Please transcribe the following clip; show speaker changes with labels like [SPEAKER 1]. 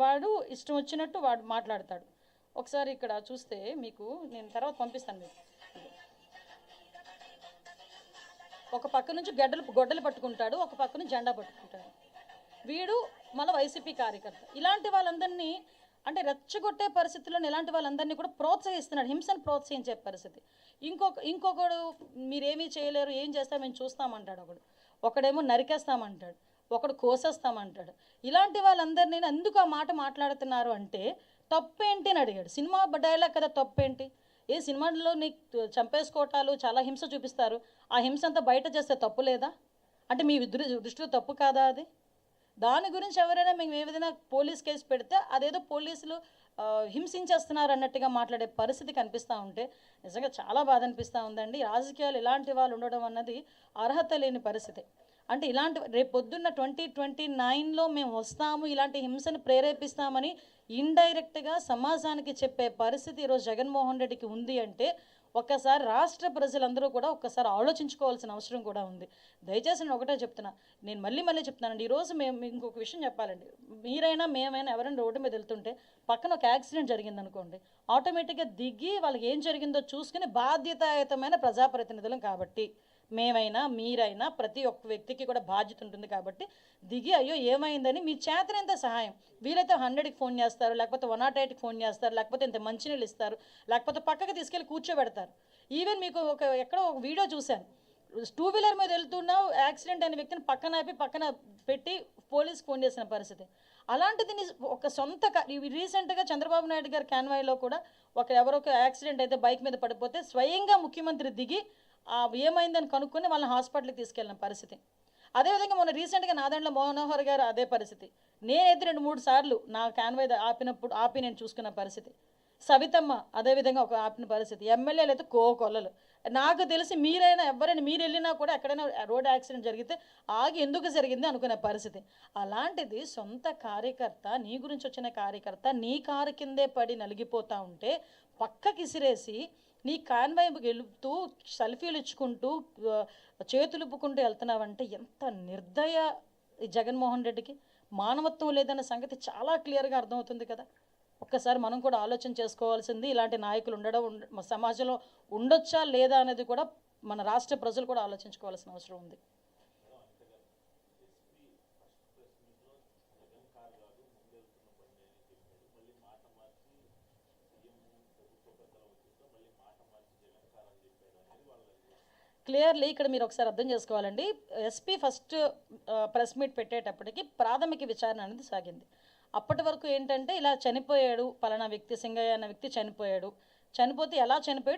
[SPEAKER 1] వాడు ఇష్టం వచ్చినట్టు వాడు మాట్లాడతాడు. ఒకసారి ఇక్కడ చూస్తే మీకు నేను తర్వాత పంపిస్తాను మీకు. ఒక పక్క నుంచి గొడ్డలు పట్టుకుంటాడు, ఒక పక్క నుంచి జెండా పట్టుకుంటాడు. వీడు మన వైసీపీ కార్యకర్త. ఇలాంటి వాళ్ళందరినీ అంటే రెచ్చగొట్టే పరిస్థితుల్లో ఇలాంటి వాళ్ళందరినీ కూడా ప్రోత్సహిస్తున్నాడు, హింసను ప్రోత్సహించే పరిస్థితి. ఇంకొకడు మీరేమీ చేయలేరు, ఏం చేస్తాం మేము చూస్తామంటాడు. ఒకడేమో నరికేస్తామంటాడు, ఒకడు కోసేస్తామంటాడు. ఇలాంటి వాళ్ళందరినీ ఎందుకు ఆ మాట మాట్లాడుతున్నారు అంటే తప్పేంటి అని అడిగాడు. సినిమా డైలాగ్ కదా, తప్పేంటి? ఏ సినిమాలో నీకు చంపేసుకోవటాలు చాలా హింస చూపిస్తారు, ఆ హింస అంతా బయట చేస్తే తప్పు లేదా అంటే మీ దృష్టిలో తప్పు కాదా అది? దాని గురించి ఎవరైనా మేము ఏదైనా పోలీస్ కేసు పెడితే అదేదో పోలీసులు హింసించేస్తున్నారు అన్నట్టుగా మాట్లాడే పరిస్థితి కనిపిస్తూ ఉంటే నిజంగా చాలా బాధ అనిపిస్తూ ఉందండి. రాజకీయాలు ఇలాంటి వాళ్ళు ఉండడం అన్నది అర్హత లేని పరిస్థితి. అంటే ఇలాంటి రేపు పొద్దున్న 2029లో మేము వస్తాము, ఇలాంటి హింసను ప్రేరేపిస్తామని ఇండైరెక్ట్గా సమాజానికి చెప్పే పరిస్థితి ఈరోజు జగన్మోహన్ రెడ్డికి ఉంది అంటే ఒక్కసారి రాష్ట్ర ప్రజలందరూ కూడా ఒక్కసారి ఆలోచించుకోవాల్సిన అవసరం కూడా ఉంది. దయచేసి నేను ఒకటే చెప్తున్నా, నేను మళ్ళీ చెప్తున్నానండి. ఈరోజు మేము ఇంకొక విషయం చెప్పాలండి. మీరైనా మేమైనా ఎవరైనా రోడ్డు మీద వెళ్తుంటే పక్కన ఒక యాక్సిడెంట్ జరిగిందనుకోండి, ఆటోమేటిక్గా దిగి వాళ్ళకి ఏం జరిగిందో చూసుకుని బాధ్యతాయుతమైన ప్రజాప్రతినిధులం కాబట్టి మేమైనా మీరైనా ప్రతి ఒక్క వ్యక్తికి కూడా బాధ్యత ఉంటుంది కాబట్టి దిగి అయ్యో ఏమైందని మీ చేతనంత సహాయం వీలైతే 100కి ఫోన్ చేస్తారు, లేకపోతే 108కి ఫోన్ చేస్తారు, లేకపోతే ఇంత మంచినీళ్ళు ఇస్తారు, లేకపోతే పక్కకి తీసుకెళ్ళి కూర్చోబెడతారు. ఈవెన్ మీకు ఎక్కడో ఒక వీడియో చూశాను, 2 వీలర్ మీద వెళ్తున్నావు, యాక్సిడెంట్ అయిన వ్యక్తిని పక్కన పెట్టి పోలీస్కి ఫోన్ చేసిన పరిస్థితి. అలాంటిది ఒక సొంత రీసెంట్గా చంద్రబాబు నాయుడు గారి కాన్వాయ్లో కూడా ఎవరొక యాక్సిడెంట్ అయితే బైక్ మీద పడిపోతే స్వయంగా ముఖ్యమంత్రి దిగి ఏమైందని కనుక్కొని వాళ్ళని హాస్పిటల్కి తీసుకెళ్ళిన పరిస్థితి. అదేవిధంగా మొన్న రీసెంట్గా నాదెండ్ల మనోహర్ గారు అదే పరిస్థితి. నేనైతే 2-3 సార్లు నా కాన్వాయ్ ఆపి నేను చూసుకున్న పరిస్థితి. సవితమ్మ అదేవిధంగా ఒక ఆపిన పరిస్థితి. ఎమ్మెల్యేలు అయితే కోకొల్లలు. నాకు తెలిసి మీరైనా ఎవరైనా మీరు వెళ్ళినా కూడా ఎక్కడైనా రోడ్ యాక్సిడెంట్ జరిగితే ఆగి ఎందుకు జరిగింది అనుకునే పరిస్థితి. అలాంటిది సొంత కార్యకర్త, నీ గురించి వచ్చిన కార్యకర్త నీ కారు కిందే పడి నలిగిపోతూ ఉంటే పక్కకి ఇసిరేసి నీ కాన్వాయ్ వెళుతూ సెల్ఫీలు ఇచ్చుకుంటూ చేతులుపుకుంటూ వెళ్తున్నావంటే ఎంత నిర్దయ ఈ జగన్మోహన్ రెడ్డికి. మానవత్వం లేదన్న సంగతి చాలా క్లియర్గా అర్థమవుతుంది కదా. ఒక్కసారి మనం కూడా ఆలోచన చేసుకోవాల్సింది, ఇలాంటి నాయకులు సమాజంలో ఉండొచ్చా లేదా అనేది కూడా మన రాష్ట్ర ప్రజలు కూడా ఆలోచించుకోవాల్సిన అవసరం ఉంది. క్లియర్లీ ఇక్కడ మీరు ఒకసారి అర్థం చేసుకోవాలండి. ఎస్పీ ఫస్ట్ ప్రెస్ మీట్ పెట్టేటప్పటికి ప్రాథమిక విచారణ అనేది సాగింది. అప్పటి వరకు ఏంటంటే ఇలా చనిపోయాడు, పలానా వ్యక్తి సింగయ్య అన్న వ్యక్తి చనిపోతే ఎలా చనిపోయాడు,